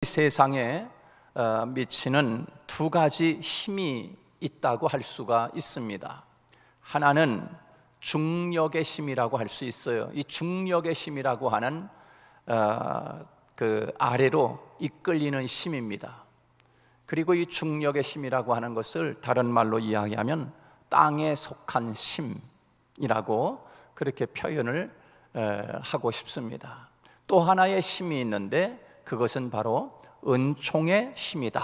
세상에 미치는 두 가지 힘이 있다고 할 수가 있습니다. 하나는 중력의 힘이라고 할 수 있어요. 이 중력의 힘이라고 하는 그 아래로 이끌리는 힘입니다. 그리고 이 중력의 힘이라고 하는 것을 다른 말로 이야기하면 땅에 속한 힘이라고 그렇게 표현을 하고 싶습니다. 또 하나의 힘이 있는데 그것은 바로 은총의 힘이다.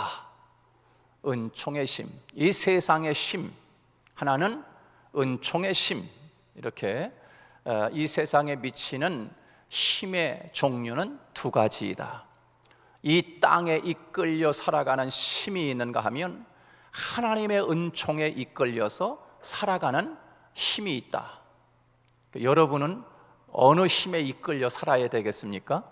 은총의 힘. 이 세상의 힘 하나는 은총의 힘. 이렇게 이 세상에 미치는 힘의 종류는 두 가지이다. 이 땅에 이끌려 살아가는 힘이 있는가 하면 하나님의 은총에 이끌려서 살아가는 힘이 있다. 여러분은 어느 힘에 이끌려 살아야 되겠습니까?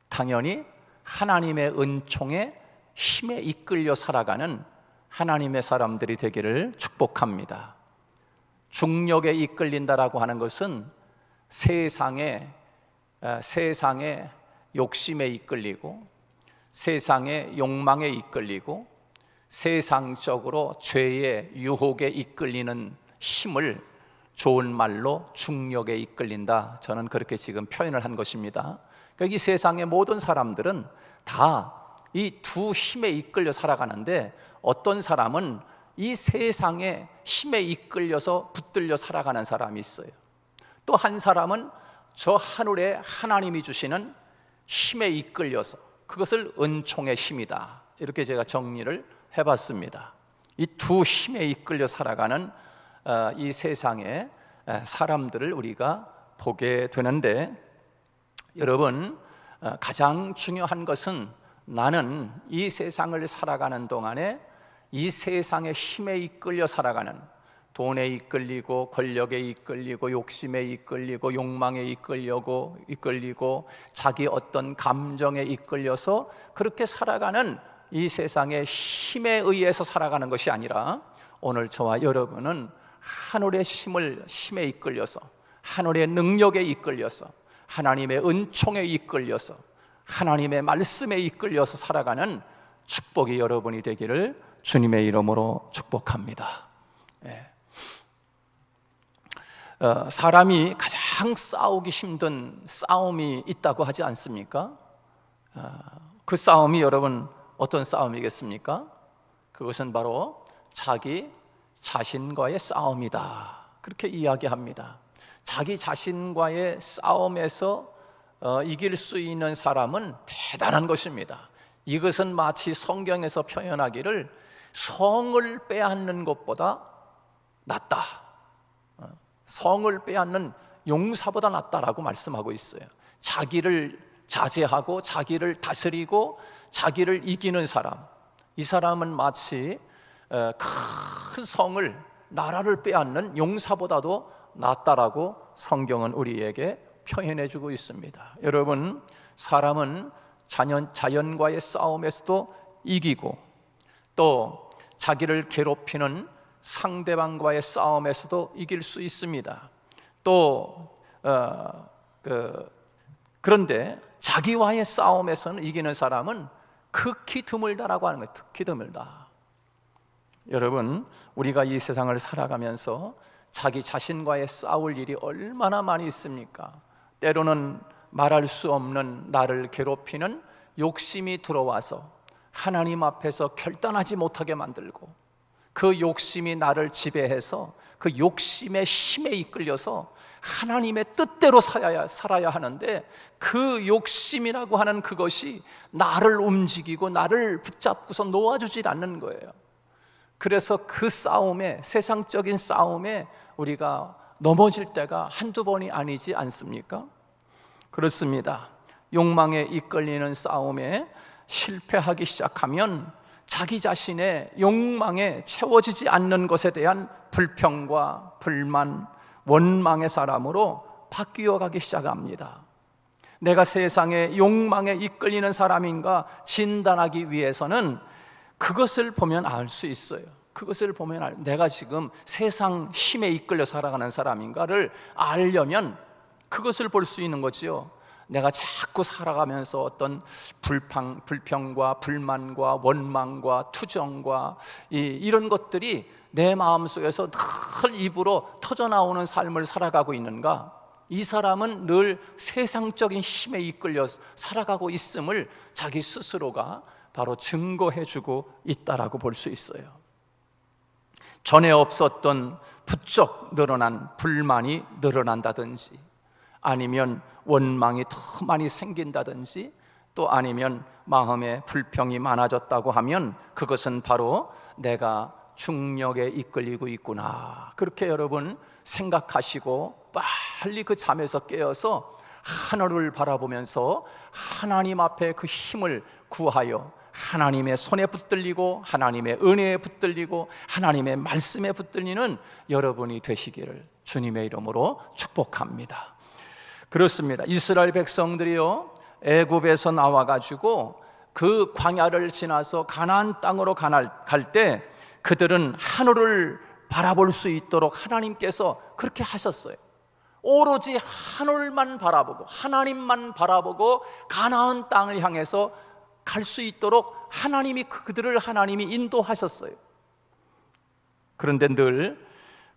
당연히 하나님의 은총에 힘에 이끌려 살아가는 하나님의 사람들이 되기를 축복합니다. 중력에 이끌린다라고 하는 것은 세상의 욕심에 이끌리고 세상의 욕망에 이끌리고 세상적으로 죄의 유혹에 이끌리는 힘을 좋은 말로 중력에 이끌린다. 저는 그렇게 지금 표현을 한 것입니다. 그러니까 이 세상의 모든 사람들은 다 이 두 힘에 이끌려 살아가는데 어떤 사람은 이 세상의 힘에 이끌려서 붙들려 살아가는 사람이 있어요. 또 한 사람은 저 하늘에 하나님이 주시는 힘에 이끌려서 그것을 은총의 힘이다. 이렇게 제가 정리를 해봤습니다. 이 두 힘에 이끌려 살아가는 이 세상의 사람들을 우리가 보게 되는데, 여러분, 가장 중요한 것은 나는 이 세상을 살아가는 동안에 이 세상의 힘에 이끌려 살아가는, 돈에 이끌리고 권력에 이끌리고 욕심에 이끌리고 욕망에 이끌리고 자기 어떤 감정에 이끌려서 그렇게 살아가는 이 세상의 힘에 의해서 살아가는 것이 아니라 오늘 저와 여러분은 하늘의 힘에 이끌려서, 하늘의 능력에 이끌려서, 하나님의 은총에 이끌려서, 하나님의 말씀에 이끌려서 살아가는 축복이 여러분이 되기를 주님의 이름으로 축복합니다. 사람이 가장 싸우기 힘든 싸움이 있다고 하지 않습니까? 그 싸움이 여러분 어떤 싸움이겠습니까? 그것은 바로 자기 자신과의 싸움이다. 그렇게 이야기합니다. 자기 자신과의 싸움에서 이길 수 있는 사람은 대단한 것입니다. 이것은 마치 성경에서 표현하기를 성을 빼앗는 것보다 낫다. 성을 빼앗는 용사보다 낫다라고 말씀하고 있어요. 자기를 자제하고 자기를 다스리고 자기를 이기는 사람, 이 사람은 마치 큰 성을, 나라를 빼앗는 용사보다도 낫다라고 성경은 우리에게 표현해주고 있습니다. 여러분, 사람은 자연과의 싸움에서도 이기고 또 자기를 괴롭히는 상대방과의 싸움에서도 이길 수 있습니다. 또 그런데 자기와의 싸움에서는 이기는 사람은 극히 드물다라고 하는 거예요. 극히 드물다. 여러분, 우리가 이 세상을 살아가면서 자기 자신과의 싸울 일이 얼마나 많이 있습니까? 때로는 말할 수 없는 나를 괴롭히는 욕심이 들어와서 하나님 앞에서 결단하지 못하게 만들고, 그 욕심이 나를 지배해서 그 욕심의 힘에 이끌려서 하나님의 뜻대로 살아야 하는데 그 욕심이라고 하는 그것이 나를 움직이고 나를 붙잡고서 놓아주질 않는 거예요. 그래서 그 싸움에, 세상적인 싸움에 우리가 넘어질 때가 한두 번이 아니지 않습니까? 그렇습니다. 욕망에 이끌리는 싸움에 실패하기 시작하면 자기 자신의 욕망에 채워지지 않는 것에 대한 불평과 불만, 원망의 사람으로 바뀌어 가기 시작합니다. 내가 세상의 욕망에 이끌리는 사람인가 진단하기 위해서는 그것을 보면 알 수 있어요. 그것을 보면 내가 지금 세상 힘에 이끌려 살아가는 사람인가를 알려면 그것을 볼 수 있는 거지요. 내가 자꾸 살아가면서 어떤 불평과 불만과 원망과 투정과 이런 것들이 내 마음속에서 늘 입으로 터져나오는 삶을 살아가고 있는가? 이 사람은 늘 세상적인 힘에 이끌려 살아가고 있음을 자기 스스로가 바로 증거해주고 있다라고 볼 수 있어요. 전에 없었던 부쩍 늘어난 불만이 늘어난다든지, 아니면 원망이 더 많이 생긴다든지, 또 아니면 마음에 불평이 많아졌다고 하면 그것은 바로 내가 중력에 이끌리고 있구나, 그렇게 여러분 생각하시고 빨리 그 잠에서 깨어서 하늘을 바라보면서 하나님 앞에 그 힘을 구하여 하나님의 손에 붙들리고 하나님의 은혜에 붙들리고 하나님의 말씀에 붙들리는 여러분이 되시기를 주님의 이름으로 축복합니다. 그렇습니다. 이스라엘 백성들이요, 애굽에서 나와가지고 그 광야를 지나서 가나안 땅으로 갈 때 그들은 하늘을 바라볼 수 있도록 하나님께서 그렇게 하셨어요. 오로지 하늘만 바라보고 하나님만 바라보고 가나안 땅을 향해서 갈 수 있도록 그들을 하나님이 인도하셨어요. 그런데 늘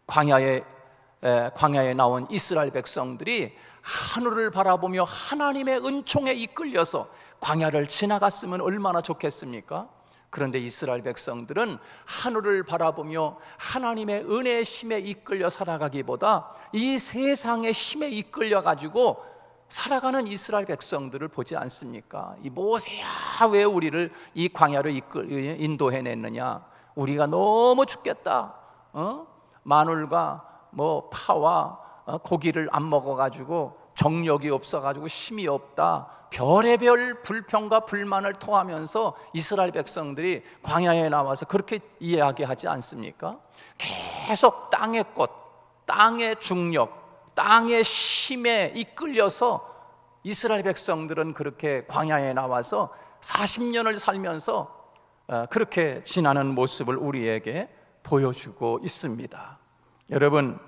광야에 나온 이스라엘 백성들이 하늘을 바라보며 하나님의 은총에 이끌려서 광야를 지나갔으면 얼마나 좋겠습니까? 그런데 이스라엘 백성들은 하늘을 바라보며 하나님의 은혜의 힘에 이끌려 살아가기보다 이 세상의 힘에 이끌려 가지고 살아가는 이스라엘 백성들을 보지 않습니까? 이 모세야, 왜 우리를 이 광야를 인도해냈느냐? 우리가 너무 죽겠다. 마늘과 파와 고기를 안 먹어가지고 정력이 없어가지고 힘이 없다. 별의별 불평과 불만을 토하면서 이스라엘 백성들이 광야에 나와서 그렇게 이야기하지 않습니까? 계속 땅의 꽃, 땅의 중력, 땅의 힘에 이끌려서 이스라엘 백성들은 그렇게 광야에 나와서 40년을 살면서 그렇게 지나는 모습을 우리에게 보여주고 있습니다. 여러분,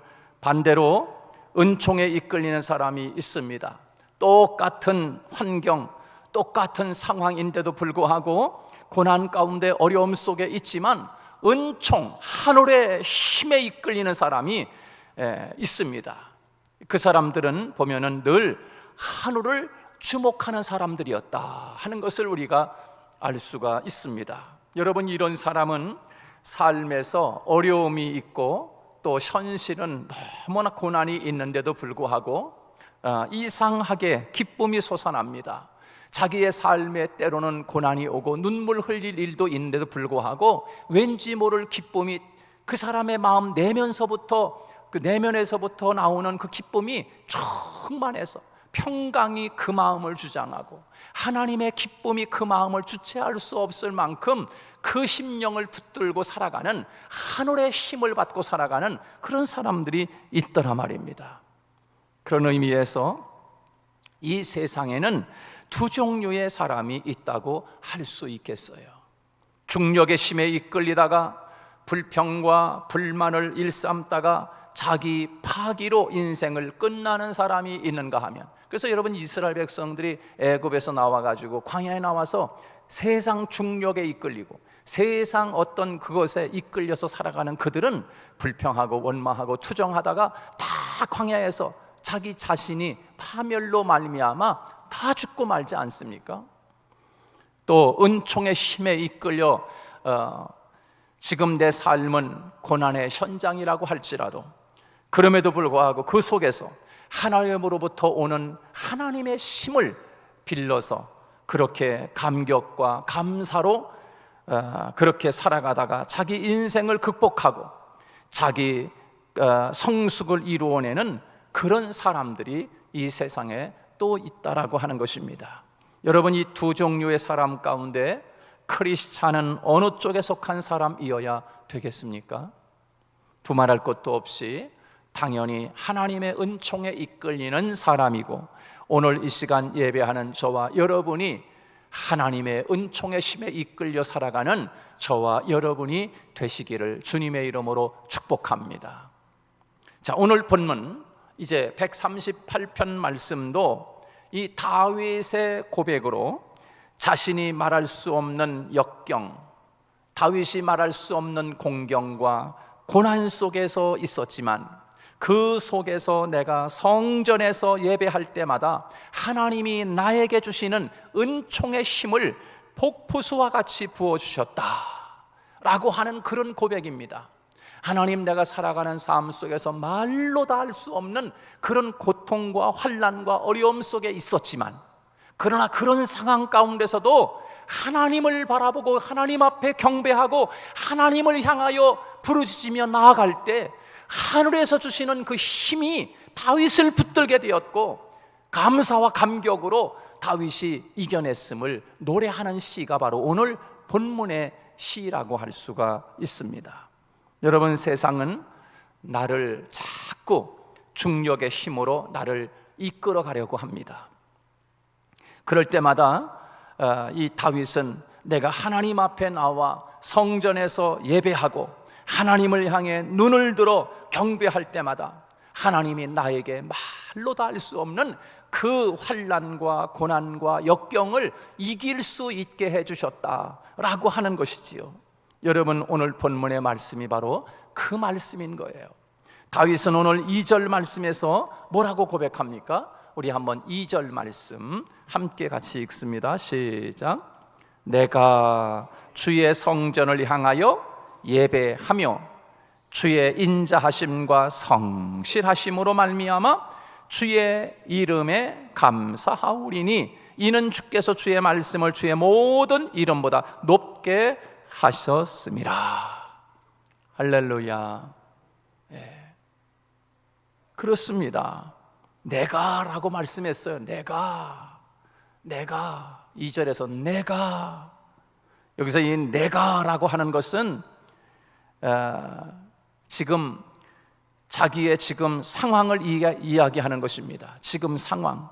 반대로 은총에 이끌리는 사람이 있습니다. 똑같은 환경, 똑같은 상황인데도 불구하고 고난 가운데 어려움 속에 있지만 은총, 하늘의 힘에 이끌리는 사람이 있습니다. 그 사람들은 보면은 늘 하늘을 주목하는 사람들이었다 하는 것을 우리가 알 수가 있습니다. 여러분, 이런 사람은 삶에서 어려움이 있고 또 현실은 너무나 고난이 있는데도 불구하고 이상하게 기쁨이 솟아납니다. 자기의 삶에 때로는 고난이 오고 눈물 흘릴 일도 있는데도 불구하고 왠지 모를 기쁨이 그 사람의 마음 내면서부터 나오는 그 기쁨이 충만해서 평강이 그 마음을 주장하고 하나님의 기쁨이 그 마음을 주체할 수 없을 만큼 그 심령을 붙들고 살아가는, 하늘의 힘을 받고 살아가는 그런 사람들이 있더라 말입니다. 그런 의미에서 이 세상에는 두 종류의 사람이 있다고 할 수 있겠어요. 중력의 힘에 이끌리다가 불평과 불만을 일삼다가 자기 파기로 인생을 끝나는 사람이 있는가 하면, 그래서 여러분, 이스라엘 백성들이 애굽에서 나와가지고 광야에 나와서 세상 중력에 이끌리고 세상 어떤 그것에 이끌려서 살아가는 그들은 불평하고 원망하고 투정하다가 다 광야에서 자기 자신이 파멸로 말미암아 다 죽고 말지 않습니까? 또 은총의 힘에 이끌려 지금 내 삶은 고난의 현장이라고 할지라도 그럼에도 불구하고 그 속에서 하나님으로부터 오는 하나님의 힘을 빌려서 그렇게 감격과 감사로 그렇게 살아가다가 자기 인생을 극복하고 자기 성숙을 이루어내는 그런 사람들이 이 세상에 또 있다라고 하는 것입니다. 여러분, 이 두 종류의 사람 가운데 크리스찬은 어느 쪽에 속한 사람이어야 되겠습니까? 두말할 것도 없이 당연히 하나님의 은총에 이끌리는 사람이고, 오늘 이 시간 예배하는 저와 여러분이 하나님의 은총의 힘에 이끌려 살아가는 저와 여러분이 되시기를 주님의 이름으로 축복합니다. 자, 오늘 본문 이제 138편 말씀도 이 다윗의 고백으로 자신이 말할 수 없는 역경, 다윗이 말할 수 없는 공경과 고난 속에서 있었지만 그 속에서 내가 성전에서 예배할 때마다 하나님이 나에게 주시는 은총의 힘을 폭포수와 같이 부어주셨다 라고 하는 그런 고백입니다. 하나님, 내가 살아가는 삶 속에서 말로 다 할 수 없는 그런 고통과 환난과 어려움 속에 있었지만, 그러나 그런 상황 가운데서도 하나님을 바라보고 하나님 앞에 경배하고 하나님을 향하여 부르짖으며 나아갈 때 하늘에서 주시는 그 힘이 다윗을 붙들게 되었고, 감사와 감격으로 다윗이 이겨냈음을 노래하는 시가 바로 오늘 본문의 시라고 할 수가 있습니다. 여러분, 세상은 나를 자꾸 중력의 힘으로 나를 이끌어 가려고 합니다. 그럴 때마다 이 다윗은 내가 하나님 앞에 나와 성전에서 예배하고 하나님을 향해 눈을 들어 경배할 때마다 하나님이 나에게 말로 다 할 수 없는 그 환난과 고난과 역경을 이길 수 있게 해주셨다라고 하는 것이지요. 여러분, 오늘 본문의 말씀이 바로 그 말씀인 거예요. 다윗은 오늘 2절 말씀에서 뭐라고 고백합니까? 우리 한번 2절 말씀 함께 같이 읽습니다. 시작. 내가 주의 성전을 향하여 예배하며 주의 인자하심과 성실하심으로 말미암아 주의 이름에 감사하오리니 이는 주께서 주의 말씀을 주의 모든 이름보다 높게 하셨습니다. 할렐루야. 네. 그렇습니다. 내가라고 말씀했어요. 내가 2절에서 내가, 여기서 이 내가라고 하는 것은 지금 자기의 지금 상황을 이야기하는 것입니다. 지금 상황.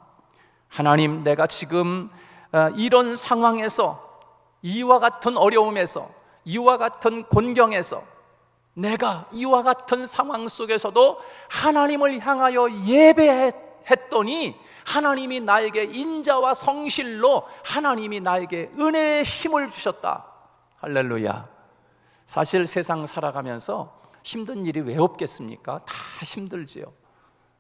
하나님, 내가 지금 이런 상황에서, 이와 같은 어려움에서, 이와 같은 곤경에서, 내가 이와 같은 상황 속에서도 하나님을 향하여 예배했더니 하나님이 나에게 인자와 성실로 하나님이 나에게 은혜의 힘을 주셨다. 할렐루야. 사실 세상 살아가면서 힘든 일이 왜 없겠습니까? 다 힘들지요.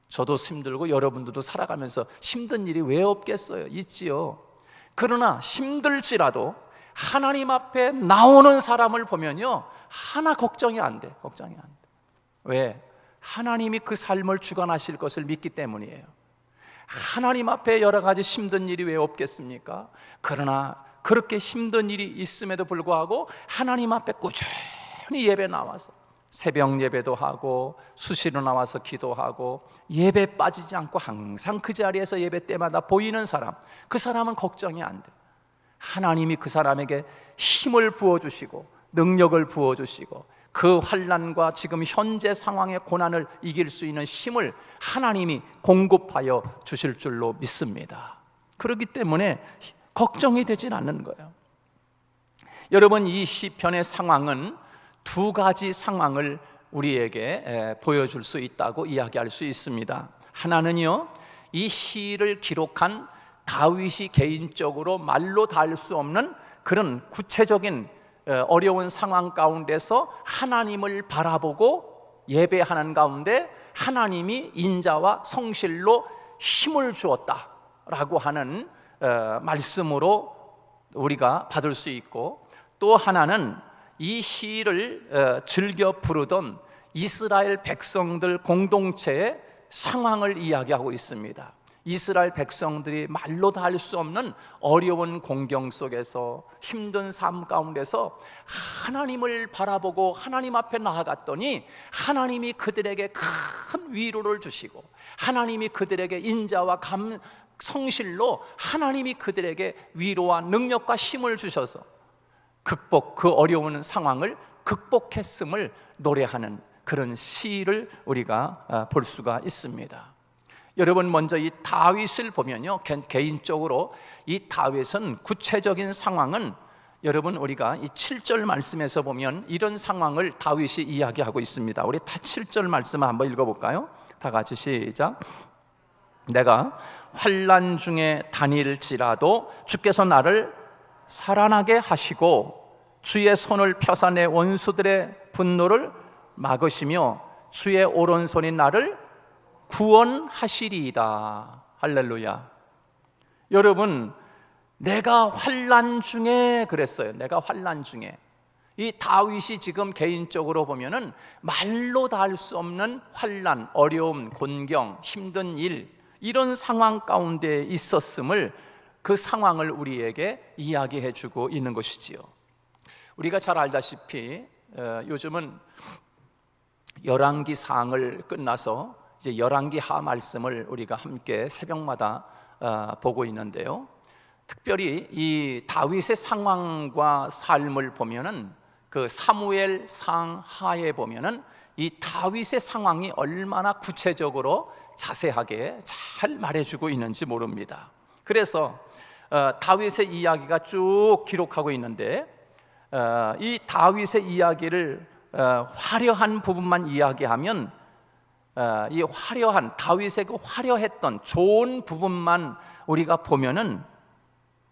저도 힘들고 여러분들도 살아가면서 힘든 일이 왜 없겠어요? 있지요. 그러나 힘들지라도 하나님 앞에 나오는 사람을 보면요, 하나 걱정이 안 돼. 걱정이 안 돼. 왜? 하나님이 그 삶을 주관하실 것을 믿기 때문이에요. 하나님 앞에 여러 가지 힘든 일이 왜 없겠습니까? 그러나 그렇게 힘든 일이 있음에도 불구하고 하나님 앞에 꾸준히 예배 나와서 새벽 예배도 하고 수시로 나와서 기도하고 예배 빠지지 않고 항상 그 자리에서 예배 때마다 보이는 사람, 그 사람은 걱정이 안 돼. 하나님이 그 사람에게 힘을 부어주시고 능력을 부어주시고 그 환난과 지금 현재 상황의 고난을 이길 수 있는 힘을 하나님이 공급하여 주실 줄로 믿습니다. 그렇기 때문에 걱정이 되진 않는 거예요. 여러분, 이 시편의 상황은 두 가지 상황을 우리에게 보여줄 수 있다고 이야기할 수 있습니다. 하나는요, 이 시를 기록한 다윗이 개인적으로 말로 다 할 수 없는 그런 구체적인 어려운 상황 가운데서 하나님을 바라보고 예배하는 가운데 하나님이 인자와 성실로 힘을 주었다라고 하는 말씀으로 우리가 받을 수 있고, 또 하나는 이 시를 즐겨 부르던 이스라엘 백성들 공동체의 상황을 이야기하고 있습니다. 이스라엘 백성들이 말로 다 할 수 없는 어려운 공경 속에서 힘든 삶 가운데서 하나님을 바라보고 하나님 앞에 나아갔더니 하나님이 그들에게 큰 위로를 주시고 하나님이 그들에게 인자와 성실로 하나님이 그들에게 위로와 능력과 힘을 주셔서 그 어려운 상황을 극복했음을 노래하는 그런 시를 우리가 볼 수가 있습니다. 여러분, 먼저 이 다윗을 보면요, 개인적으로 이 다윗은 구체적인 상황은 여러분 우리가 이 7절 말씀에서 보면 이런 상황을 다윗이 이야기하고 있습니다. 우리 다 7절 말씀을 한번 읽어볼까요? 다 같이 시작. 내가 환난 중에 다닐지라도 주께서 나를 살아나게 하시고 주의 손을 펴사 내 원수들의 분노를 막으시며 주의 오른손이 나를 구원하시리이다. 할렐루야. 여러분, 내가 환난 중에 그랬어요. 내가 환난 중에. 이 다윗이 지금 개인적으로 보면은 말로 다 할 수 없는 환난, 어려움, 곤경, 힘든 일, 이런 상황 가운데 있었음을, 그 상황을 우리에게 이야기해 주고 있는 것이지요. 우리가 잘 알다시피 요즘은 열왕기 상을 끝나서 이제 열왕기 하 말씀을 우리가 함께 새벽마다 보고 있는데요, 특별히 이 다윗의 상황과 삶을 보면은 그 사무엘 상하에 보면은 이 다윗의 상황이 얼마나 구체적으로 자세하게 잘 말해주고 있는지 모릅니다. 그래서 다윗의 이야기가 쭉 기록하고 있는데, 이 다윗의 이야기를 화려한 부분만 이야기하면, 이 화려한 다윗의 그 화려했던 좋은 부분만 우리가 보면은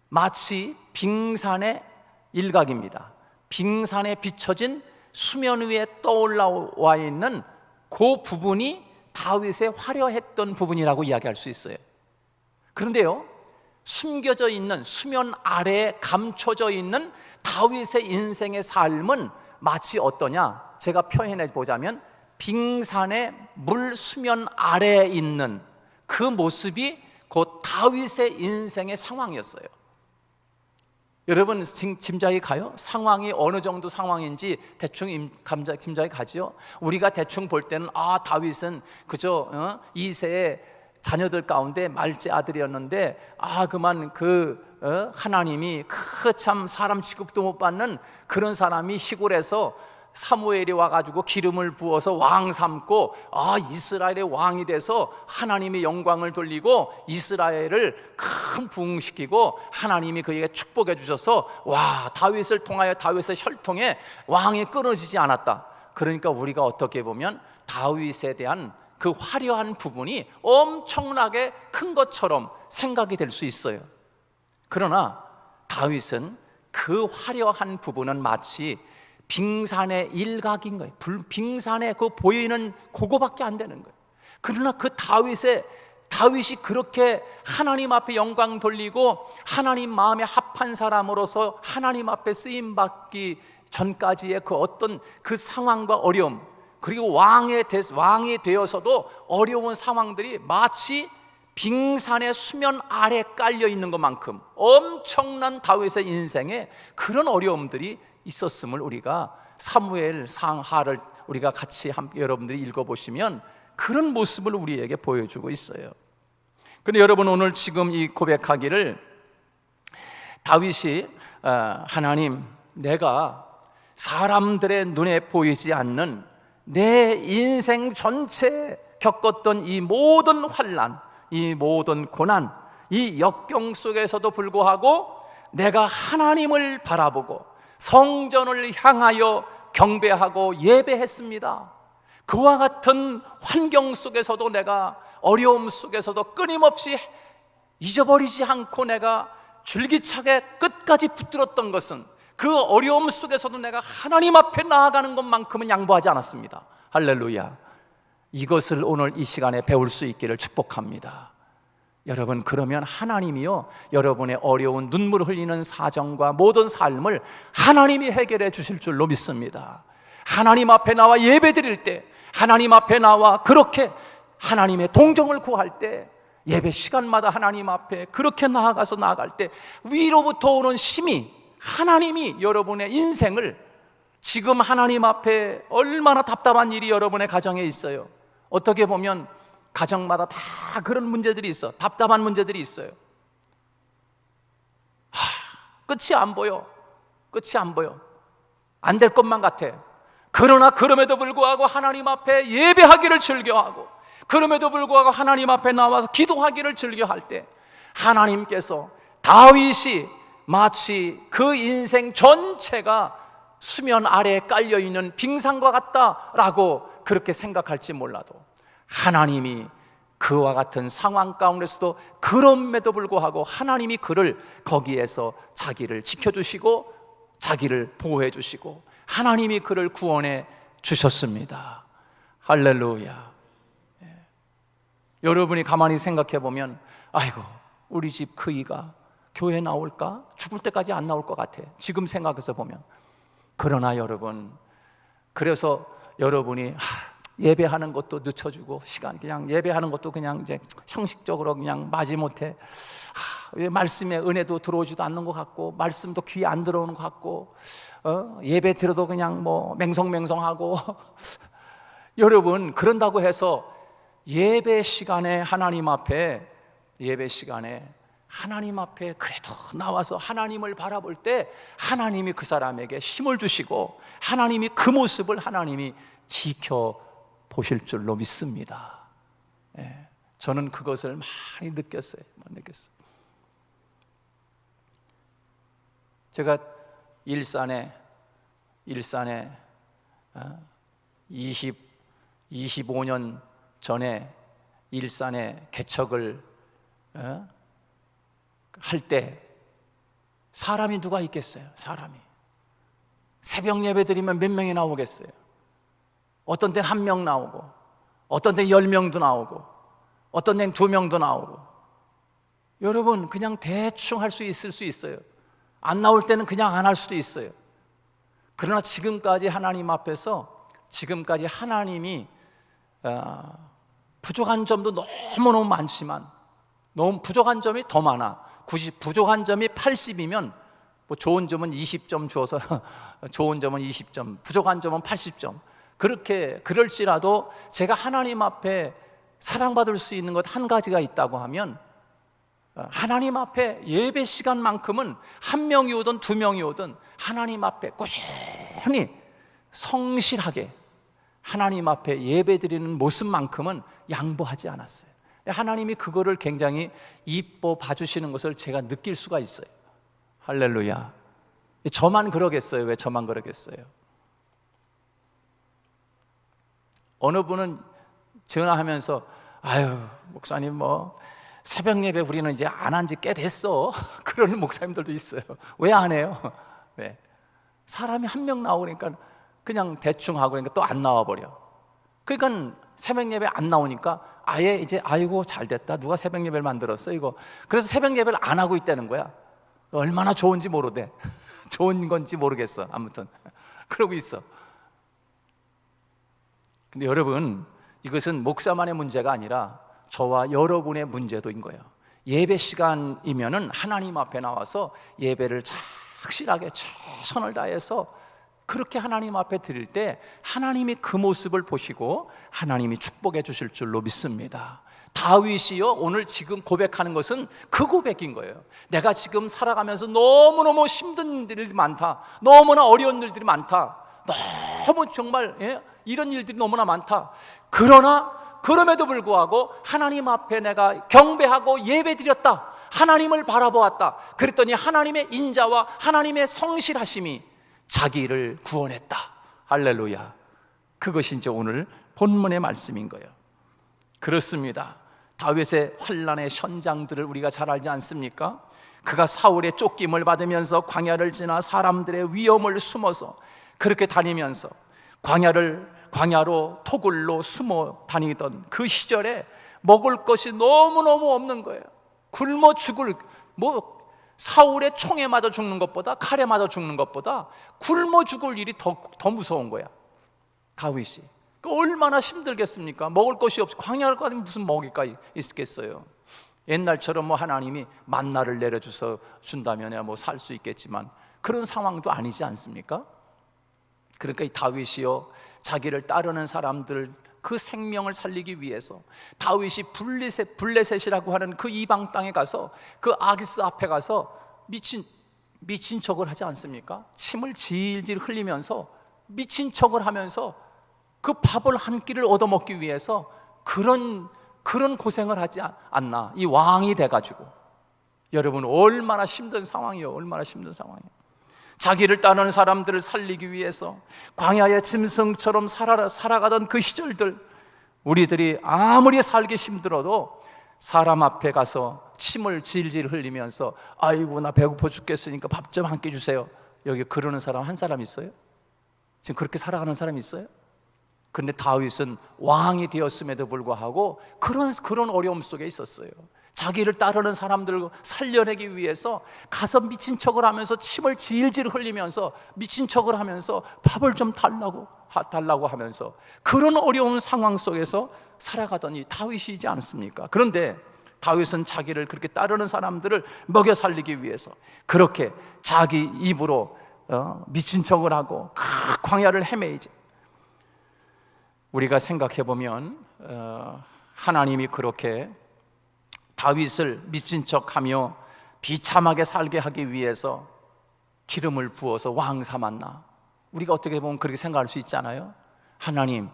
마치 빙산의 일각입니다. 빙산에 비춰진 수면 위에 떠올라와 있는 그 부분이 다윗의 화려했던 부분이라고 이야기할 수 있어요. 그런데요, 숨겨져 있는, 수면 아래에 감춰져 있는 다윗의 인생의 삶은 마치 어떠냐? 제가 표현해 보자면 빙산의 물 수면 아래에 있는 그 모습이 곧 다윗의 인생의 상황이었어요. 여러분 짐작이 가요? 상황이 어느 정도 상황인지 대충 짐작이 가지요? 우리가 대충 볼 때는 다윗은 그저 이새의 자녀들 가운데 말째 아들이었는데 그만 하나님이 참 사람 취급도 못 받는 그런 사람이 시골에서 사무엘이 와가지고 기름을 부어서 왕 삼고 이스라엘의 왕이 돼서 하나님의 영광을 돌리고 이스라엘을 큰 부흥시키고 하나님이 그에게 축복해 주셔서 다윗을 통하여 다윗의 혈통에 왕이 끊어지지 않았다. 그러니까 우리가 어떻게 보면 다윗에 대한 그 화려한 부분이 엄청나게 큰 것처럼 생각이 될 수 있어요. 그러나 다윗은 그 화려한 부분은 마치 빙산의 일각인 거예요. 빙산에 그 보이는 그거밖에 안 되는 거예요. 그러나 그 다윗이 그렇게 하나님 앞에 영광 돌리고 하나님 마음에 합한 사람으로서 하나님 앞에 쓰임 받기 전까지의 그 어떤 그 상황과 어려움, 그리고 왕이 되어서도 어려운 상황들이 마치 빙산의 수면 아래 깔려 있는 것만큼 엄청난 다윗의 인생에 그런 어려움들이 있었음을 우리가 사무엘 상하를 우리가 같이 함께 여러분들이 읽어보시면 그런 모습을 우리에게 보여주고 있어요. 그런데 여러분, 오늘 지금 이 고백하기를 다윗이 하나님, 내가 사람들의 눈에 보이지 않는 내 인생 전체에 겪었던 이 모든 환난, 이 모든 고난, 이 역경 속에서도 불구하고 내가 하나님을 바라보고 성전을 향하여 경배하고 예배했습니다. 그와 같은 환경 속에서도 내가 어려움 속에서도 끊임없이 잊어버리지 않고 내가 줄기차게 끝까지 붙들었던 것은 그 어려움 속에서도 내가 하나님 앞에 나아가는 것만큼은 양보하지 않았습니다. 할렐루야. 이것을 오늘 이 시간에 배울 수 있기를 축복합니다. 여러분, 그러면 하나님이요, 여러분의 어려운 눈물 흘리는 사정과 모든 삶을 하나님이 해결해 주실 줄로 믿습니다. 하나님 앞에 나와 예배 드릴 때, 하나님 앞에 나와 그렇게 하나님의 동정을 구할 때, 예배 시간마다 하나님 앞에 그렇게 나아갈 때 위로부터 오는 힘이, 하나님이 여러분의 인생을, 지금 하나님 앞에 얼마나 답답한 일이 여러분의 가정에 있어요. 어떻게 보면 가정마다 다 그런 문제들이 있어. 답답한 문제들이 있어요. 끝이 안 보여. 안 될 것만 같아. 그러나 그럼에도 불구하고 하나님 앞에 예배하기를 즐겨하고, 그럼에도 불구하고 하나님 앞에 나와서 기도하기를 즐겨할 때 하나님께서 다윗이 마치 그 인생 전체가 수면 아래에 깔려있는 빙산과 같다라고 그렇게 생각할지 몰라도 하나님이 그와 같은 상황 가운데서도 그럼에도 불구하고 하나님이 그를 거기에서 자기를 지켜주시고 자기를 보호해 주시고 하나님이 그를 구원해 주셨습니다. 할렐루야. 여러분이 가만히 생각해 보면 아이고 우리 집 그이가 교회 나올까? 죽을 때까지 안 나올 것 같아. 지금 생각해서 보면. 그러나 여러분, 그래서 여러분이 예배하는 것도 늦춰주고 시간 그냥 예배하는 것도 그냥 이제 형식적으로 그냥 마지못해 왜 말씀의 은혜도 들어오지도 않는 것 같고 말씀도 귀에 안 들어오는 것 같고 예배 들어도 그냥 뭐 맹성맹성하고 여러분 그런다고 해서 예배 시간에 하나님 앞에 그래도 나와서 하나님을 바라볼 때 하나님이 그 사람에게 힘을 주시고 하나님이 그 모습을 하나님이 지켜보실 줄로 믿습니다. 저는 그것을 많이 느꼈어요. 제가 일산에 25년 전에 일산에 개척을 할 때 사람이 누가 있겠어요? 사람이 새벽 예배 드리면 몇 명이 나오겠어요? 어떤 때는 1명 나오고 어떤 때는 10명도 나오고 어떤 때는 2명도 나오고 여러분 그냥 대충 할 수 있을 수 있어요. 안 나올 때는 그냥 안 할 수도 있어요. 그러나 지금까지 하나님 앞에서 지금까지 하나님이 부족한 점도 너무너무 많지만 너무 부족한 점이 더 많아. 부족한 점이 80이면 뭐 좋은 점은 20점 줘서 좋은 점은 20점, 부족한 점은 80점. 그럴지라도 제가 하나님 앞에 사랑받을 수 있는 것 한 가지가 있다고 하면 하나님 앞에 예배 시간만큼은 1명이 오든 2명이 오든 하나님 앞에 꾸준히 성실하게 하나님 앞에 예배 드리는 모습만큼은 양보하지 않았어요. 하나님이 그거를 굉장히 이뻐 봐주시는 것을 제가 느낄 수가 있어요. 할렐루야. 저만 그러겠어요? 왜 저만 그러겠어요? 어느 분은 전화하면서 아유 목사님 뭐 새벽 예배 우리는 이제 안 한 지 꽤 됐어 그러는 목사님들도 있어요. 왜 안 해요? 왜? 사람이 1명 나오니까 그냥 대충 하고 그러니까 또 안 나와버려. 그러니까 새벽 예배 안 나오니까 아예 이제 아이고 잘됐다 누가 새벽 예배를 만들었어 이거. 그래서 새벽 예배를 안 하고 있다는 거야. 얼마나 좋은지 모르대. 좋은 건지 모르겠어. 아무튼 그러고 있어. 근데 여러분 이것은 목사만의 문제가 아니라 저와 여러분의 문제도인 거예요. 예배 시간이면은 하나님 앞에 나와서 예배를 착실하게 최선을 다해서 그렇게 하나님 앞에 드릴 때 하나님이 그 모습을 보시고 하나님이 축복해 주실 줄로 믿습니다. 다윗이요 오늘 지금 고백하는 것은 그 고백인 거예요. 내가 지금 살아가면서 너무너무 힘든 일들이 많다. 너무나 어려운 일들이 많다. 너무 정말 이런 일들이 너무나 많다. 그럼에도 불구하고 하나님 앞에 내가 경배하고 예배드렸다. 하나님을 바라보았다. 그랬더니 하나님의 인자와 하나님의 성실하심이 자기를 구원했다. 할렐루야. 그것이 이제 오늘 본문의 말씀인 거예요. 그렇습니다. 다윗의 환난의 현장들을 우리가 잘 알지 않습니까? 그가 사울의 쫓김을 받으면서 광야를 지나 사람들의 위험을 숨어서 그렇게 다니면서 광야로 토굴로 숨어 다니던 그 시절에 먹을 것이 너무너무 없는 거예요. 굶어 죽을 사울의 총에 맞아 죽는 것보다 칼에 맞아 죽는 것보다 굶어 죽을 일이 더 무서운 거야. 다윗이 얼마나 힘들겠습니까? 먹을 것이 없어. 광야를 가면 무슨 먹이가 있겠어요? 옛날처럼 하나님이 만나를 내려줘서 준다면 살 수 있겠지만 그런 상황도 아니지 않습니까? 그러니까 이 다윗이요 자기를 따르는 사람들 그 생명을 살리기 위해서 다윗이 블레셋이라고 하는 그 이방 땅에 가서 그 아기스 앞에 가서 미친 척을 하지 않습니까? 침을 질질 흘리면서 미친 척을 하면서 그 밥을 한 끼를 얻어먹기 위해서 그런 고생을 하지 않나. 이 왕이 돼가지고 여러분 얼마나 힘든 상황이에요. 얼마나 힘든 상황이에요. 자기를 따르는 사람들을 살리기 위해서 광야의 짐승처럼 살아가던 그 시절들 우리들이 아무리 살기 힘들어도 사람 앞에 가서 침을 질질 흘리면서 아이고 나 배고파 죽겠으니까 밥 좀 한 끼 주세요, 여기 그러는 사람 한 사람 있어요? 지금 그렇게 살아가는 사람 있어요? 그런데 다윗은 왕이 되었음에도 불구하고 그런 어려움 속에 있었어요. 자기를 따르는 사람들을 살려내기 위해서 가서 미친 척을 하면서 침을 질질 흘리면서 미친 척을 하면서 밥을 좀 달라고 하면서 그런 어려운 상황 속에서 살아가던 이 다윗이지 않습니까? 그런데 다윗은 자기를 그렇게 따르는 사람들을 먹여 살리기 위해서 그렇게 자기 입으로 미친 척을 하고 광야를 헤매이지. 우리가 생각해 보면 하나님이 그렇게 다윗을 미친 척하며 비참하게 살게 하기 위해서 기름을 부어서 왕 삼았나? 우리가 어떻게 보면 그렇게 생각할 수 있잖아요. 하나님,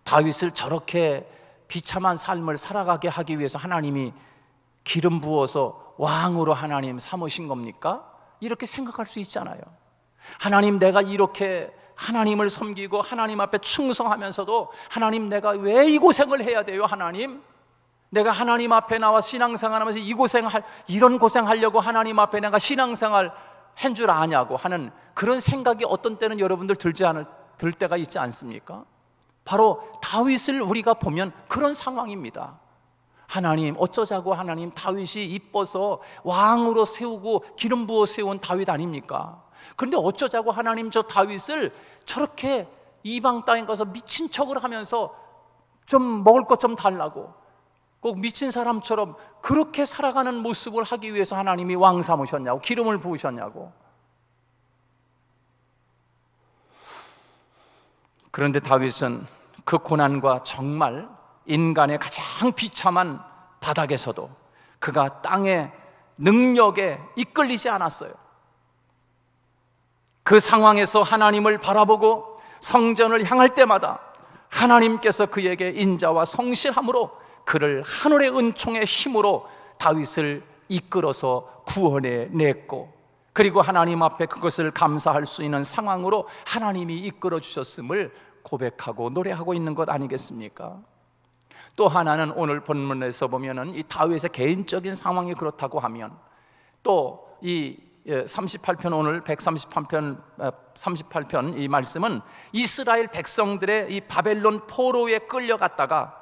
다윗을 저렇게 비참한 삶을 살아가게 하기 위해서 하나님이 기름 부어서 왕으로 하나님 삼으신 겁니까? 이렇게 생각할 수 있잖아요. 하나님, 내가 이렇게 하나님을 섬기고 하나님 앞에 충성하면서도 하나님, 내가 왜 이 고생을 해야 돼요? 하나님, 내가 하나님 앞에 나와 신앙생활하면서 이런 고생하려고 하나님 앞에 내가 신앙생활 한 줄 아냐고 하는 그런 생각이 어떤 때는 여러분들 들 때가 있지 않습니까? 바로 다윗을 우리가 보면 그런 상황입니다. 하나님, 어쩌자고 하나님, 다윗이 이뻐서 왕으로 세우고 기름 부어 세운 다윗 아닙니까? 그런데 어쩌자고 하나님, 저 다윗을 저렇게 이방 땅에 가서 미친 척을 하면서 좀 먹을 것 좀 달라고 꼭 미친 사람처럼 그렇게 살아가는 모습을 하기 위해서 하나님이 왕 삼으셨냐고, 기름을 부으셨냐고. 그런데 다윗은 그 고난과 정말 인간의 가장 비참한 바닥에서도 그가 땅의 능력에 이끌리지 않았어요. 그 상황에서 하나님을 바라보고 성전을 향할 때마다 하나님께서 그에게 인자와 성실함으로 그를 하늘의 은총의 힘으로 다윗을 이끌어서 구원해 냈고, 그리고 하나님 앞에 그것을 감사할 수 있는 상황으로 하나님이 이끌어 주셨음을 고백하고 노래하고 있는 것 아니겠습니까? 또 하나는 오늘 본문에서 보면은 이 다윗의 개인적인 상황이 그렇다고 하면 또 이 38편, 오늘 138편 이 말씀은 이스라엘 백성들의 이 바벨론 포로에 끌려갔다가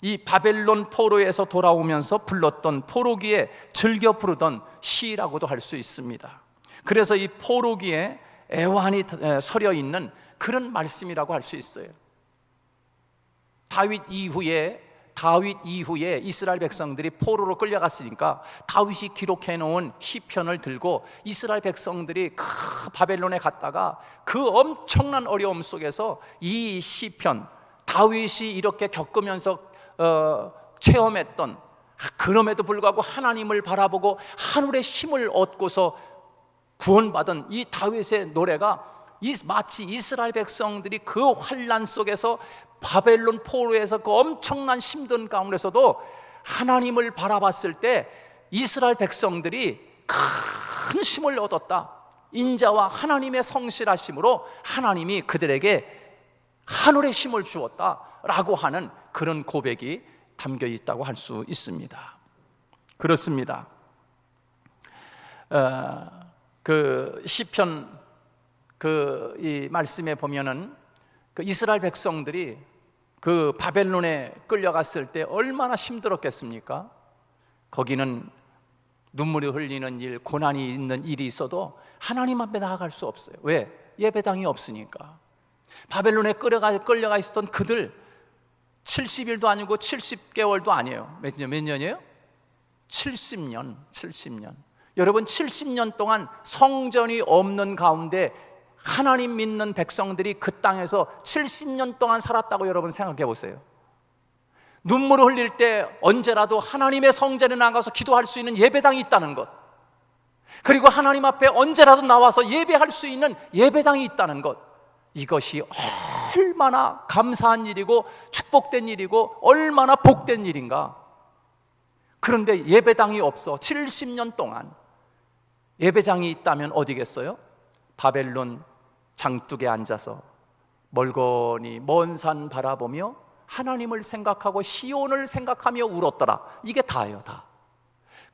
이 바벨론 포로에서 돌아오면서 불렀던 포로기에 즐겨 부르던 시라고도 할 수 있습니다. 그래서 이 포로기에 애환이 서려 있는 그런 말씀이라고 할 수 있어요. 다윗 이후에 이스라엘 백성들이 포로로 끌려갔으니까 다윗이 기록해 놓은 시편을 들고 이스라엘 백성들이 그 바벨론에 갔다가 그 엄청난 어려움 속에서 이 시편, 다윗이 이렇게 겪으면서 체험했던, 그럼에도 불구하고 하나님을 바라보고 하늘의 힘을 얻고서 구원받은 이 다윗의 노래가 마치 이스라엘 백성들이 그 환난 속에서 바벨론 포로에서 그 엄청난 힘든 가운데서도 하나님을 바라봤을 때 이스라엘 백성들이 큰 힘을 얻었다, 인자와 하나님의 성실하심으로 하나님이 그들에게 하늘의 힘을 주었다라고 하는 그런 고백이 담겨 있다고 할 수 있습니다. 그렇습니다. 그 시편 이 말씀에 보면은 그 이스라엘 백성들이 그 바벨론에 끌려갔을 때 얼마나 힘들었겠습니까? 거기는 눈물이 흘리는 일, 고난이 있는 일이 있어도 하나님 앞에 나아갈 수 없어요. 왜? 예배당이 없으니까. 바벨론에 끌려가 있었던 그들 70일도 아니고 70개월도 아니에요. 몇 년이에요? 70년. 여러분, 70년 동안 성전이 없는 가운데 하나님 믿는 백성들이 그 땅에서 70년 동안 살았다고 여러분 생각해 보세요. 눈물을 흘릴 때 언제라도 하나님의 성전에 나가서 기도할 수 있는 예배당이 있다는 것, 그리고 하나님 앞에 언제라도 나와서 예배할 수 있는 예배당이 있다는 것, 이것이 얼마나 감사한 일이고 축복된 일이고 얼마나 복된 일인가. 그런데 예배당이 없어. 70년 동안. 예배당이 있다면 어디겠어요? 바벨론 장둑에 앉아서 멀거니 먼 산 바라보며 하나님을 생각하고 시온을 생각하며 울었더라. 이게 다예요, 다.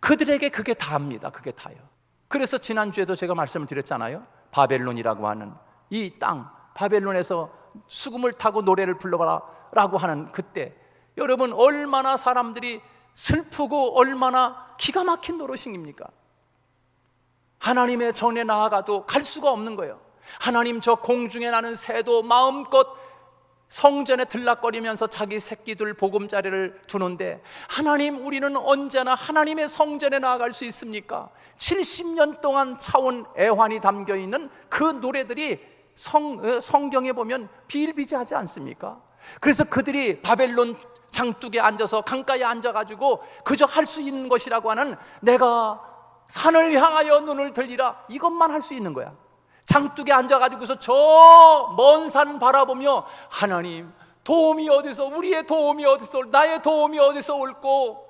그들에게 그게 다입니다. 그게 다예요. 그래서 지난주에도 제가 말씀을 드렸잖아요. 바벨론이라고 하는 이 땅, 바벨론에서 수금을 타고 노래를 불러봐라 라고 하는 그때, 여러분 얼마나 사람들이 슬프고 얼마나 기가 막힌 노릇입니까? 하나님의 전에 나아가도 갈 수가 없는 거예요. 하나님, 저 공중에 나는 새도 마음껏 성전에 들락거리면서 자기 새끼들 보금자리를 두는데, 하나님, 우리는 언제나 하나님의 성전에 나아갈 수 있습니까? 70년 동안 차온 애환이 담겨있는 그 노래들이 성경에 보면 비일비재하지 않습니까? 그래서 그들이 바벨론 장둑에 앉아서 강가에 앉아가지고 그저 할 수 있는 것이라고 하는, 내가 산을 향하여 눈을 들리라, 이것만 할 수 있는 거야. 장둑에 앉아가지고서 저 먼 산 바라보며, 하나님, 도움이 어디서, 우리의 도움이 어디서, 나의 도움이 어디서 올꼬?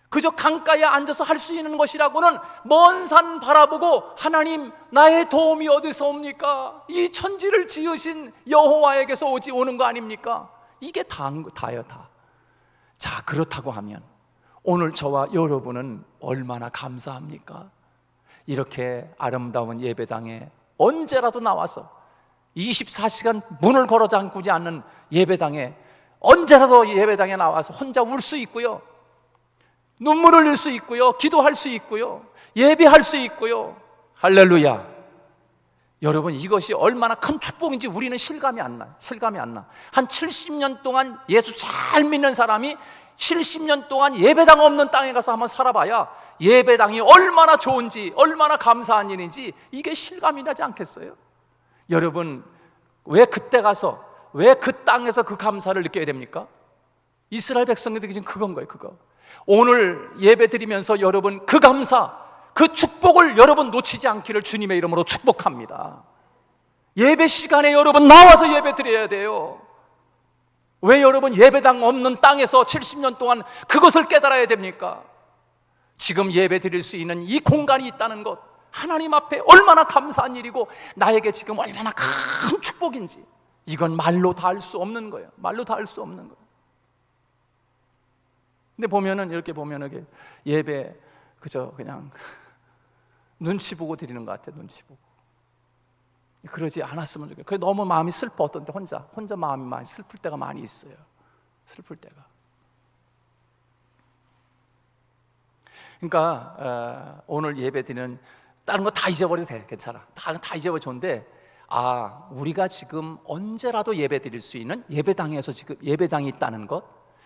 그저 강가에 앉아서 할 수 있는 것이라고는 먼 산 바라보고, 하나님, 나의 도움이 어디서 옵니까? 이 천지를 지으신 여호와에게서 오는 거 아닙니까? 이게 다예요, 다. 자, 그렇다고 하면 오늘 저와 여러분은 얼마나 감사합니까? 이렇게 아름다운 예배당에 언제라도 나와서 24시간 문을 걸어 잠그지 않는 예배당에, 언제라도 예배당에 나와서 혼자 울 수 있고요, 눈물을 흘릴 수 있고요, 기도할 수 있고요, 예배할 수 있고요. 할렐루야. 여러분, 이것이 얼마나 큰 축복인지 우리는 실감이 안 나요. 실감이 안 나. 한 70년 동안 예수 잘 믿는 사람이 70년 동안 예배당 없는 땅에 가서 한번 살아봐야 예배당이 얼마나 좋은지, 얼마나 감사한 일인지 이게 실감이 나지 않겠어요? 여러분, 왜 그때 가서, 왜 그 땅에서 그 감사를 느껴야 됩니까? 이스라엘 백성들이 지금 그건 거예요, 그거. 오늘 예배 드리면서 여러분 그 감사, 그 축복을 여러분 놓치지 않기를 주님의 이름으로 축복합니다. 예배 시간에 여러분 나와서 예배 드려야 돼요. 왜 여러분 예배당 없는 땅에서 70년 동안 그것을 깨달아야 됩니까? 지금 예배 드릴 수 있는 이 공간이 있다는 것, 하나님 앞에 얼마나 감사한 일이고 나에게 지금 얼마나 큰 축복인지, 이건 말로 다 할 수 없는 거예요. 말로 다 할 수 없는 거예요. 근데 보면은, 이렇게 보면은 예배 그저 그냥 눈치 보고 드리는 것 같아요. 눈치 보고. 그러지 않았으면 좋겠어요. 그게 너무 마음이 슬펐던데, 혼자 마음이 많이 슬플 때가 많이 있어요. 슬플 때가. 그러니까 오늘 예배드리는 다른 거 다 잊어버려도 돼. 괜찮아. 다 잊어버려 좋은데, 우리가 지금 언제라도 예배드릴 수 있는 예배당에서 지금 예배당이 있다는 것,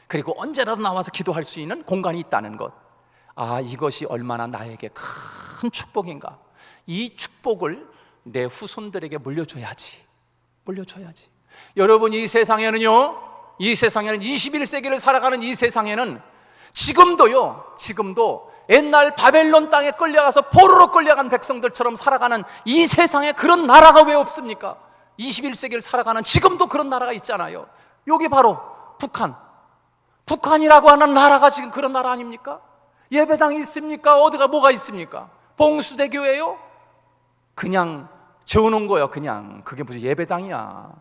그리고 언제라도 나와서 기도할 수 있는 공간이 있다는 것, 이것이 얼마나 나에게 큰 축복인가. 이 축복을 내 후손들에게 물려줘야지. 여러분, 이 세상에는요, 21세기를 살아가는 이 세상에는 지금도 옛날 바벨론 땅에 끌려가서 포로로 끌려간 백성들처럼 살아가는 이 세상에 그런 나라가 왜 없습니까? 21세기를 살아가는 지금도 그런 나라가 있잖아요. 여기 바로 북한이라고 하는 나라가 지금 그런 나라 아닙니까? 예배당이 있습니까? 어디가 뭐가 있습니까? 봉수대교회요? 그냥 저어놓은 거예요. 그냥 그게 무슨 예배당이야.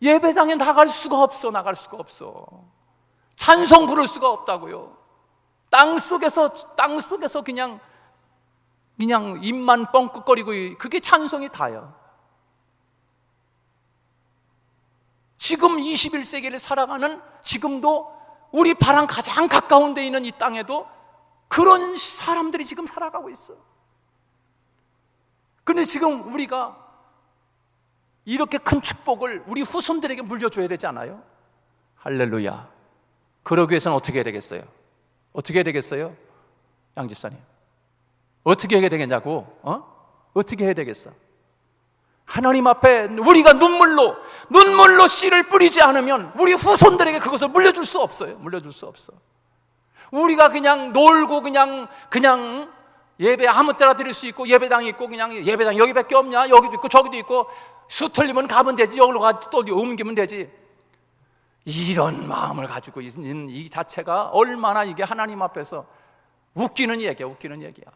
예배당에 나갈 수가 없어. 찬송 부를 수가 없다고요. 땅 속에서 그냥 입만 뻥끗거리고, 그게 찬송이 다요. 지금 21세기를 살아가는 지금도 우리 바람 가장 가까운 데 있는 이 땅에도 그런 사람들이 지금 살아가고 있어. 근데 지금 우리가 이렇게 큰 축복을 우리 후손들에게 물려줘야 되지 않아요? 할렐루야. 그러기 위해서는 어떻게 해야 되겠어요? 양 집사님, 어떻게 해야 되겠냐고? 어떻게 해야 되겠어? 하나님 앞에 우리가 눈물로 씨를 뿌리지 않으면 우리 후손들에게 그것을 물려줄 수 없어요. 우리가 그냥 놀고 그냥 예배 아무 때나 드릴 수 있고, 예배당이 있고, 그냥 예배당 여기밖에 없냐? 여기도 있고 저기도 있고, 수 틀리면 가면 되지, 여기로 가서 또 옮기면 되지. 이런 마음을 가지고 있는 이 자체가 얼마나 이게 하나님 앞에서 웃기는 얘기야.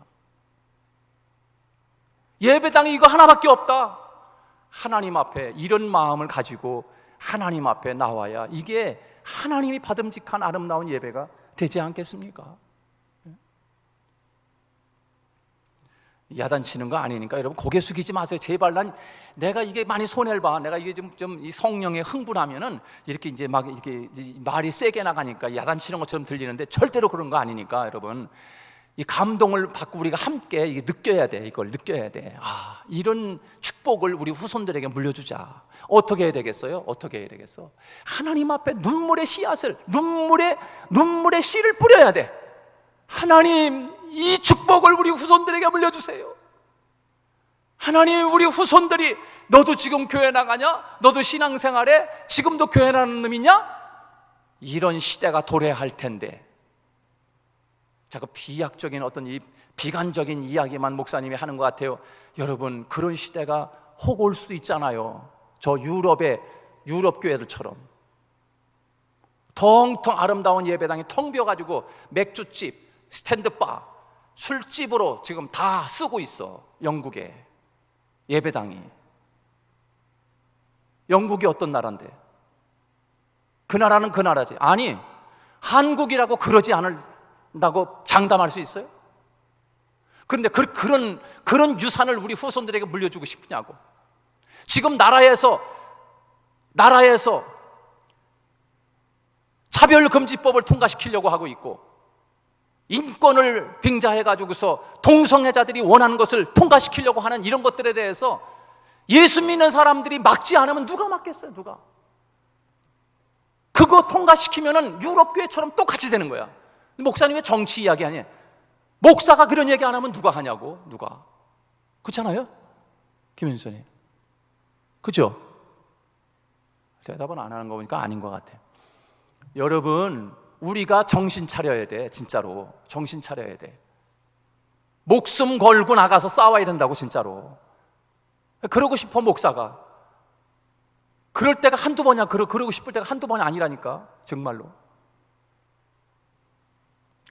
예배당이 이거 하나밖에 없다. 하나님 앞에 이런 마음을 가지고 하나님 앞에 나와야 이게 하나님이 받음직한 아름다운 예배가 되지 않겠습니까? 야단치는 거 아니니까 여러분 고개 숙이지 마세요. 제발. 내가 이게 많이 손해를 봐. 내가 이게 좀 이 성령에 흥분하면은 이렇게 이제 막 이렇게 말이 세게 나가니까 야단치는 것처럼 들리는데 절대로 그런 거 아니니까 여러분, 이 감동을 받고 우리가 함께 이게 느껴야 돼. 이걸 느껴야 돼. 이런 축복을 우리 후손들에게 물려주자. 어떻게 해야 되겠어요? 어떻게 해야 되겠어? 하나님 앞에 눈물의 씨앗을, 눈물의 씨를 뿌려야 돼. 하나님, 이 축복을 우리 후손들에게 물려주세요. 하나님, 우리 후손들이 너도 지금 교회 나가냐? 너도 신앙생활해? 지금도 교회 나가는 놈이냐? 이런 시대가 도래할 텐데 자꾸 비약적인 어떤 이 비관적인 이야기만 목사님이 하는 것 같아요. 여러분, 그런 시대가 혹 올 수 있잖아요. 저 유럽 교회들처럼 텅텅 아름다운 예배당이 텅 비어가지고 맥주집, 스탠드바, 술집으로 지금 다 쓰고 있어. 영국에 예배당이. 영국이 어떤 나라인데? 그 나라는 그 나라지. 아니, 한국이라고 그러지 않는다고 장담할 수 있어요? 그런데 그런 유산을 우리 후손들에게 물려주고 싶으냐고. 지금 나라에서 차별금지법을 통과시키려고 하고 있고, 인권을 빙자해가지고서 동성애자들이 원하는 것을 통과시키려고 하는 이런 것들에 대해서 예수 믿는 사람들이 막지 않으면 누가 막겠어요? 누가? 그거 통과시키면은 유럽교회처럼 똑같이 되는 거야. 목사님의 정치 이야기 아니에요. 목사가 그런 얘기 안 하면 누가 하냐고. 누가? 그렇잖아요? 김윤선이. 그죠? 대답은 안 하는 거 보니까 아닌 것 같아요. 여러분, 우리가 정신 차려야 돼. 진짜로 정신 차려야 돼. 목숨 걸고 나가서 싸워야 된다고. 진짜로. 그러고 싶어. 목사가 그럴 때가 한두 번이야. 그러고 싶을 때가 한두 번이 아니라니까. 정말로.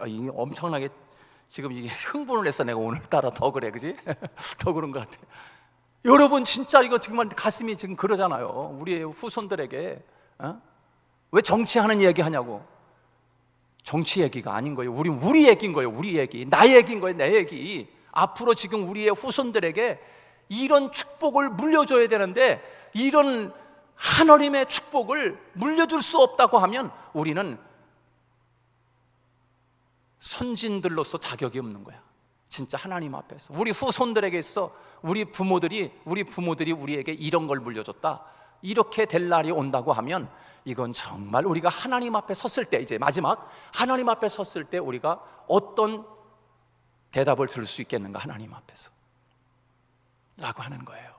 이게 엄청나게 지금 이게 흥분을 했어. 내가 오늘따라 더 그래. 그지? 더 그런 것 같아. 여러분, 진짜 이거 정말 가슴이 지금 그러잖아요. 우리의 후손들에게. 왜 정치하는 얘기 하냐고. 정치 얘기가 아닌 거예요. 우리 얘기인 거예요. 우리 얘기. 나 얘기인 거예요. 내 얘기. 앞으로 지금 우리의 후손들에게 이런 축복을 물려줘야 되는데, 이런 하나님의 축복을 물려줄 수 없다고 하면 우리는 선진들로서 자격이 없는 거야. 진짜 하나님 앞에서. 우리 후손들에게 있어 우리 부모들이 우리에게 이런 걸 물려줬다. 이렇게 될 날이 온다고 하면 이건 정말 우리가 하나님 앞에 섰을 때, 이제 마지막 하나님 앞에 섰을 때 우리가 어떤 대답을 들을 수 있겠는가. 하나님 앞에서 라고 하는 거예요.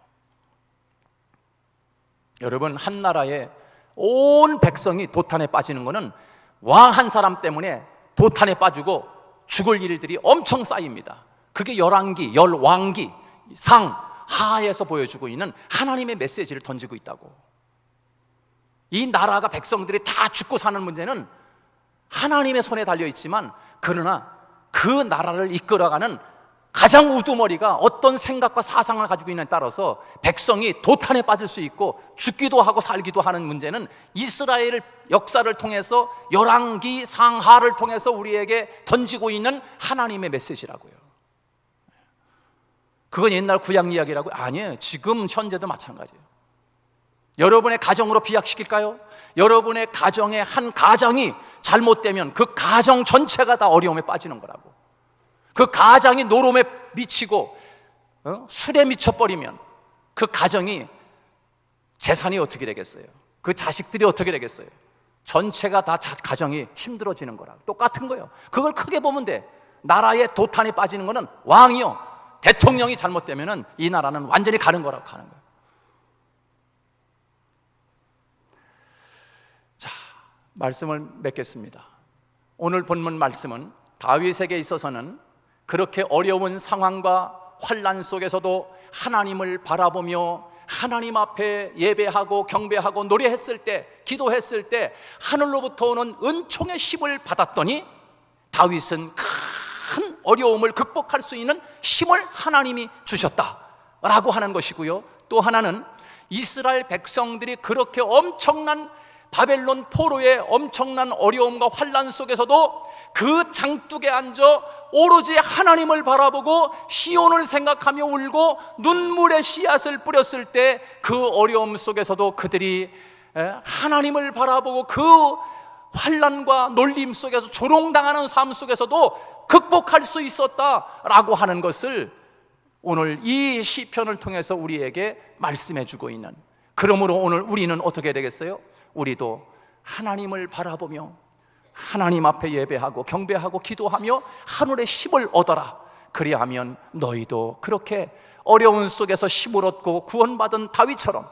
여러분, 한 나라의 온 백성이 도탄에 빠지는 것은 왕 한 사람 때문에 도탄에 빠지고 죽을 일들이 엄청 쌓입니다. 그게 열왕기, 상, 하에서 보여주고 있는 하나님의 메시지를 던지고 있다고. 이 나라가, 백성들이 다 죽고 사는 문제는 하나님의 손에 달려있지만, 그러나 그 나라를 이끌어가는 가장 우두머리가 어떤 생각과 사상을 가지고 있느냐에 따라서 백성이 도탄에 빠질 수 있고 죽기도 하고 살기도 하는 문제는 이스라엘 역사를 통해서, 열왕기, 상하를 통해서 우리에게 던지고 있는 하나님의 메시지라고요. 그건 옛날 구약 이야기라고? 아니에요. 지금 현재도 마찬가지예요. 여러분의 가정으로 비약시킬까요? 여러분의 가정의 한 가정이 잘못되면 그 가정 전체가 다 어려움에 빠지는 거라고. 그 가정이 노름에 미치고 술에 미쳐버리면 그 가정이, 재산이 어떻게 되겠어요? 그 자식들이 어떻게 되겠어요? 전체가 다 가정이 힘들어지는 거라고. 똑같은 거예요. 그걸 크게 보면 돼. 나라의 도탄이 빠지는 거는 왕이요, 대통령이 잘못되면 이 나라는 완전히 가는 거라고 하는 거예요. 자, 말씀을 맺겠습니다. 오늘 본문 말씀은 다윗에게 있어서는 그렇게 어려운 상황과 환난 속에서도 하나님을 바라보며 하나님 앞에 예배하고 경배하고 노래했을 때, 기도했을 때 하늘로부터 오는 은총의 힘을 받았더니 다윗은 큰 어려움을 극복할 수 있는 힘을 하나님이 주셨다라고 하는 것이고요. 또 하나는 이스라엘 백성들이 그렇게 엄청난 바벨론 포로의 엄청난 어려움과 환난 속에서도 그 장둑에 앉아 오로지 하나님을 바라보고 시온을 생각하며 울고 눈물의 씨앗을 뿌렸을 때 그 어려움 속에서도 그들이 하나님을 바라보고 그 환난과 놀림 속에서 조롱당하는 삶 속에서도 극복할 수 있었다라고 하는 것을 오늘 이 시편을 통해서 우리에게 말씀해 주고 있는, 그러므로 오늘 우리는 어떻게 되겠어요? 우리도 하나님을 바라보며 하나님 앞에 예배하고 경배하고 기도하며 하늘의 힘을 얻어라. 그리하면 너희도 그렇게 어려운 속에서 힘을 얻고 구원받은 다윗처럼,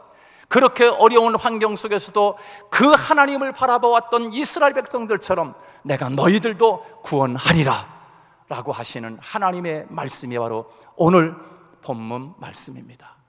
그렇게 어려운 환경 속에서도 그 하나님을 바라보았던 이스라엘 백성들처럼 내가 너희들도 구원하리라 라고 하시는 하나님의 말씀이 바로 오늘 본문 말씀입니다.